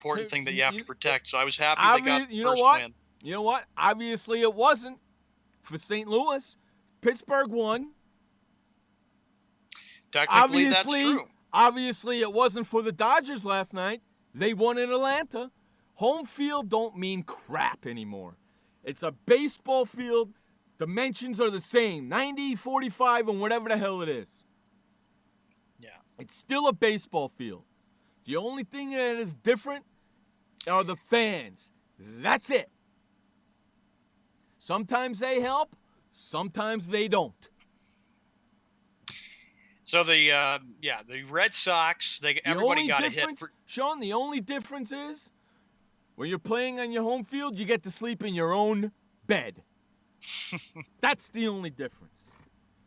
important thing that you have to protect. So I was happy they got the first win. You know what? Obviously, it wasn't for St. Louis. Pittsburgh won. Technically, that's true. Obviously, it wasn't for the Dodgers last night. They won in Atlanta. Home field don't mean crap anymore. It's a baseball field. Dimensions are the same, 90, 45, and whatever the hell it is. Yeah. It's still a baseball field. The only thing that is different are the fans. That's it. Sometimes they help, sometimes they don't. So the Red Sox, everybody got a hit. Sean, the only difference is when you're playing on your home field, you get to sleep in your own bed. That's the only difference.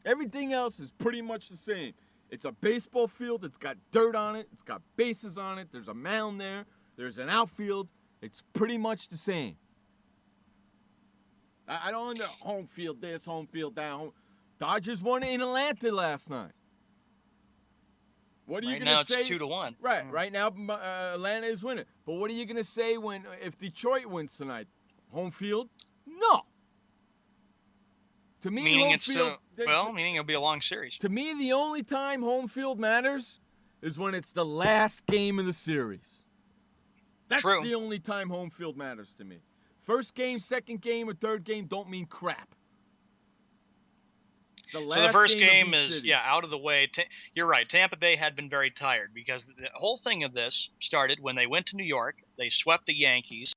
Everything else is pretty much the same. It's a baseball field. It's got dirt on it. It's got bases on it. There's a mound there. There's an outfield. It's pretty much the same. I don't know home field this, home field that. Dodgers won in Atlanta last night. What are you going to say? Right now it's 2-1. Right. Right now Atlanta is winning. But what are you going to say if Detroit wins tonight? Home field? No. To me, meaning it'll be a long series. To me, the only time home field matters is when it's the last game of the series. That's True. The only time home field matters to me. First game, second game, or third game don't mean crap. So the first game is out of the way. You're right. Tampa Bay had been very tired because the whole thing of this started when they went to New York. They swept the Yankees.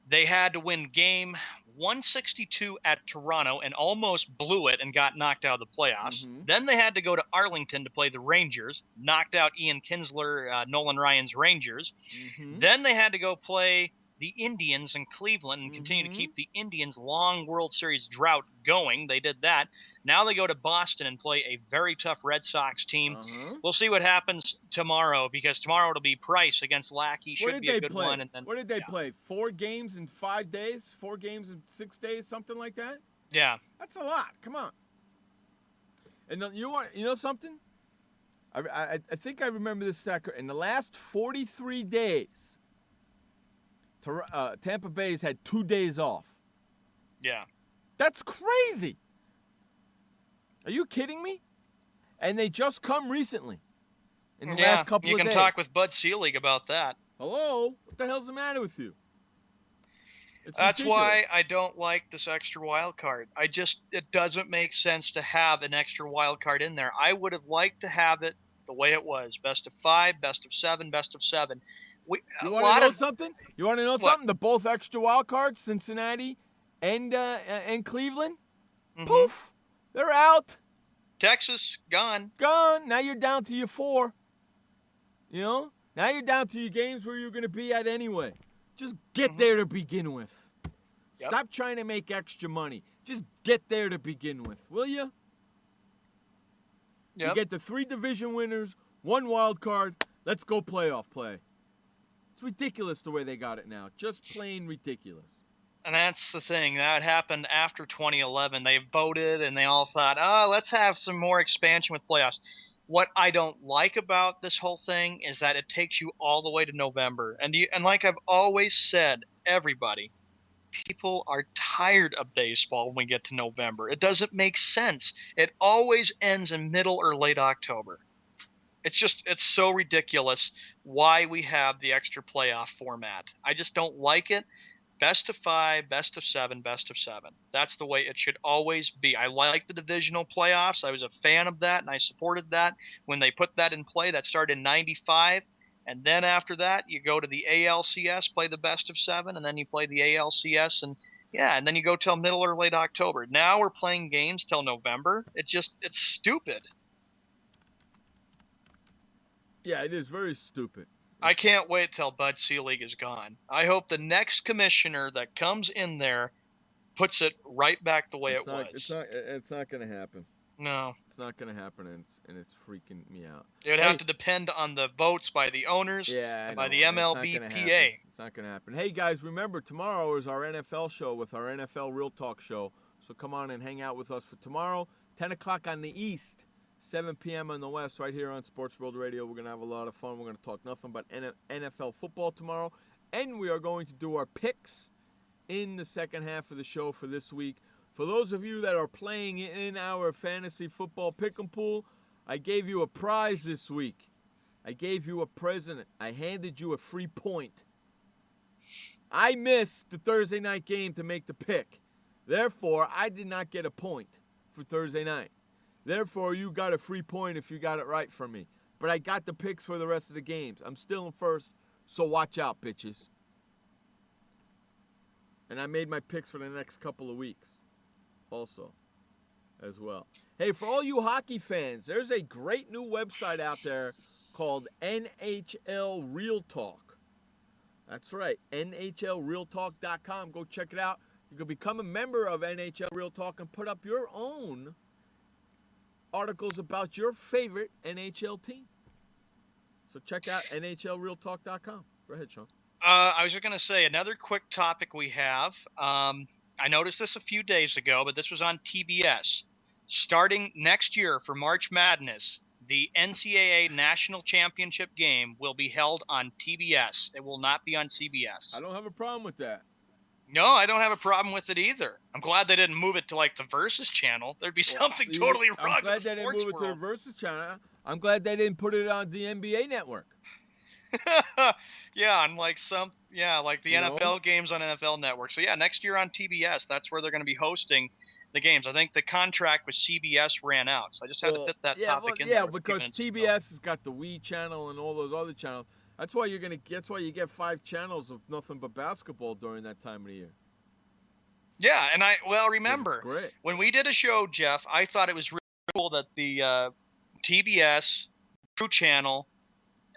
They had to win game 162 at Toronto and almost blew it and got knocked out of the playoffs. Mm-hmm. Then they had to go to Arlington to play the Rangers, knocked out Ian Kinsler, Nolan Ryan's Rangers. Mm-hmm. Then they had to go play the Indians in Cleveland and continue to keep the Indians' long World Series drought going. They did that. Now they go to Boston and play a very tough Red Sox team. We'll see what happens tomorrow because tomorrow it'll be Price against Lackey. Should be a good one. And then, what did they play? 4 games in 5 days? 4 games in 6 days? Something like that? Yeah. That's a lot. Come on. And you know something? I think I remember this stat. In the last 43 days, Tampa Bay's had 2 days off. Yeah. That's crazy. Are you kidding me? And they just come recently. In the last couple of days. You can talk with Bud Selig about that. Hello? What the hell's the matter with you? That's why I don't like this extra wild card. It doesn't make sense to have an extra wild card in there. I would have liked to have it the way it was. Best of 5, best of 7, best of 7. You want to know something? You want to know something? The both extra wild cards, Cincinnati and Cleveland, poof, they're out. Texas, gone. Gone. Now you're down to your 4. You know? Now you're down to your games where you're going to be at anyway. Just get there to begin with. Yep. Stop trying to make extra money. Just get there to begin with, will you? Yep. You get the 3 division winners, 1 wild card. Let's go playoff play. It's ridiculous the way they got it now. Just plain ridiculous. And that's the thing. That happened after 2011. They voted and they all thought, let's have some more expansion with playoffs. What I don't like about this whole thing is that it takes you all the way to November. And like I've always said, everybody, people are tired of baseball when we get to November. It doesn't make sense. It always ends in middle or late October. It's so ridiculous why we have the extra playoff format. I just don't like it. Best of 5, best of 7, best of 7. That's the way it should always be. I like the divisional playoffs. I was a fan of that, and I supported that when they put that in play. That started in 95. And then after that, you go to the ALCS, play the best of 7, and then you play the ALCS, and then you go till middle or late October. Now we're playing games till November. It's stupid. Yeah, it is very stupid. I can't wait till Bud Selig is gone. I hope the next commissioner that comes in there puts it right back the way it was. It's not going to happen. No. It's not going to happen, and it's freaking me out. It would have to depend on the votes by the owners and by the MLBPA. It's not going to happen. Hey, guys, remember, tomorrow is our NFL show with our NFL Real Talk show. So come on and hang out with us for tomorrow, 10 o'clock on the East. 7 p.m. on the West, right here on Sports World Radio. We're going to have a lot of fun. We're going to talk nothing but NFL football tomorrow. And we are going to do our picks in the second half of the show for this week. For those of you that are playing in our fantasy football pick'em pool, I gave you a prize this week. I gave you a present. I handed you a free point. I missed the Thursday night game to make the pick. Therefore, I did not get a point for Thursday night. Therefore, you got a free point if you got it right from me. But I got the picks for the rest of the games. I'm still in first, so watch out, bitches. And I made my picks for the next couple of weeks also as well. Hey, for all you hockey fans, there's a great new website out there called NHL Real Talk. That's right, NHLRealTalk.com. Go check it out. You can become a member of NHL Real Talk and put up your own articles about your favorite NHL team. So check out NHLRealTalk.com. Go ahead, Sean. I was just going to say, another quick topic we have. I noticed this a few days ago, but this was on TBS. Starting next year for March Madness, the NCAA National Championship game will be held on TBS. It will not be on CBS. I don't have a problem with that. No, I don't have a problem with it either. I'm glad they didn't move it to like the Versus channel. There'd be something totally wrong with the I'm glad they didn't move it to the Versus channel. I'm glad they didn't put it on the NBA network. Yeah, on like the NFL games on NFL Network. So yeah, next year on TBS, that's where they're going to be hosting the games. I think the contract with CBS ran out, so I just had to fit that topic in. Yeah, because TBS has got the Wii channel and all those other channels. That's why you get 5 channels of nothing but basketball during that time of the year. Yeah, and remember when we did a show, Jeff, I thought it was really cool that the TBS, True Channel,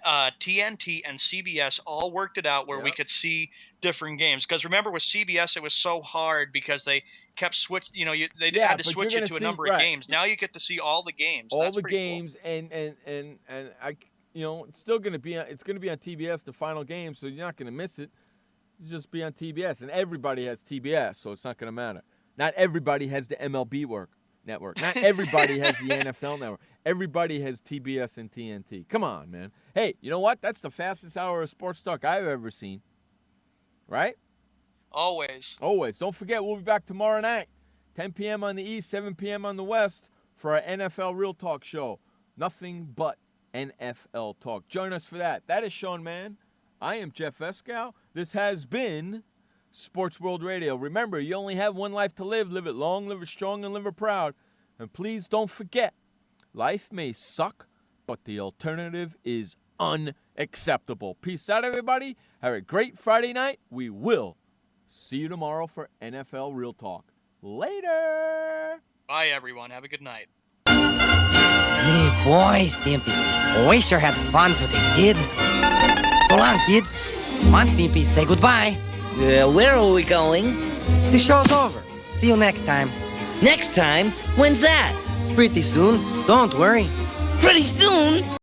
TNT, and CBS all worked it out where we could see different games. Because remember, with CBS, it was so hard because they kept switching. They had to switch it to a number of games. Now you get to see all the games. All the games, cool. and I. It's still going to be on TBS, the final game, so you're not going to miss it. You just be on TBS, and everybody has TBS, so it's not going to matter. Not everybody has the MLB network. Not everybody has the NFL network. Everybody has TBS and TNT. Come on, man. Hey, you know what? That's the fastest hour of sports talk I've ever seen. Right? Always. Don't forget, we'll be back tomorrow night, 10 p.m. on the East, 7 p.m. on the West, for our NFL Real Talk show. Nothing but NFL talk. Join us for that. That is Sean Mann. I am Jeff Escow. This has been Sports World Radio. Remember, you only have one life to live. Live it long, live it strong, and live it proud. And please don't forget, life may suck, but the alternative is unacceptable. Peace out, everybody. Have a great Friday night. We will see you tomorrow for NFL Real Talk. Later. Bye, everyone. Have a good night. Hey, boy, Stimpy. We sure had fun today, didn't we? So long, kids. Come on, Stimpy, say goodbye. Where are we going? The show's over. See you next time. Next time? When's that? Pretty soon. Don't worry. Pretty soon?